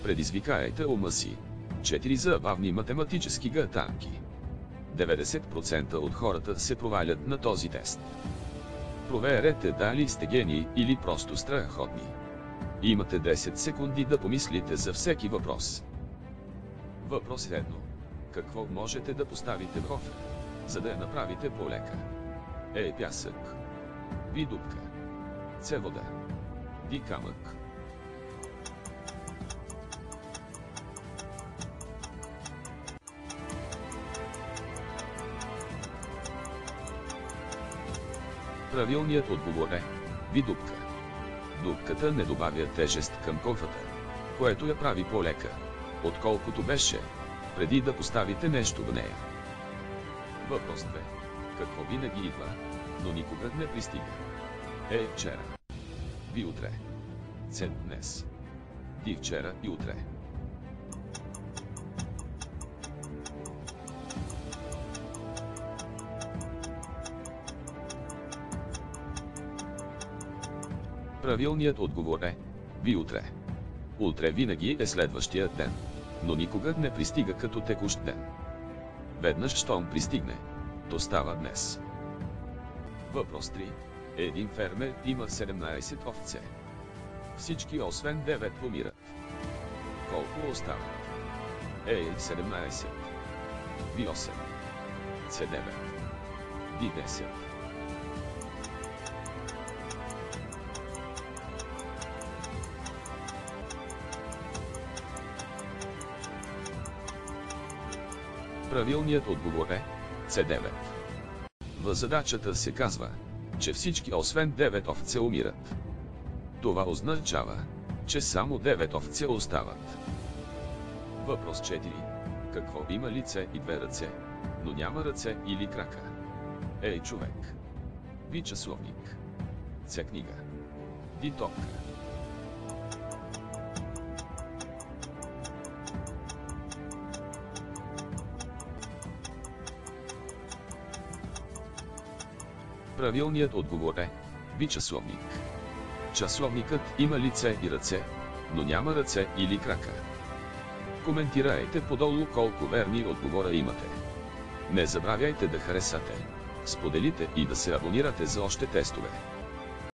Предизвикайте ума си. 4 забавни математически гатанки. 90% от хората се провалят на този тест. Проверете дали сте гении или просто страхотни. Имате 10 секунди да помислите за всеки въпрос. Въпрос 1. Какво можете да поставите в офер, за да я направите по-лека? Е, пясък. Би дупка. С, вода. Ди, камък. Правилният отговор е ви дупка. Дупката не добавя тежест към кофата, което я прави по-лека, отколкото беше преди да поставите нещо в нея. Въпрос 2. Какво винаги идва, но никога не пристига? Е, вчера. Би, утре. С, днес. Ди, вчера и утре. Правилният отговор е ви, утре. Утре винаги е следващия ден, но никога не пристига като текущ ден. Веднъж щом пристигне, то става днес. Въпрос 3. Един фермер има 17 овце. Всички освен 9 умират. Колко остават? Е, 17. Би, 8. С, 9. Ди, 10. Правилният отговор е С9. В задачата се казва, че всички освен 9 овце умират. Това означава, че само 9 овце остават. Въпрос 4. Какво има лице и 2 ръце, но няма ръце или крака? Ей, човек. Би, часовник. С, книга. Ди, топка. Правилният отговор е би, часовник. Часовникът има лице и ръце, но няма ръце или крака. Коментирайте подолу колко верни отговора имате. Не забравяйте да харесате, споделите и да се абонирате за още тестове.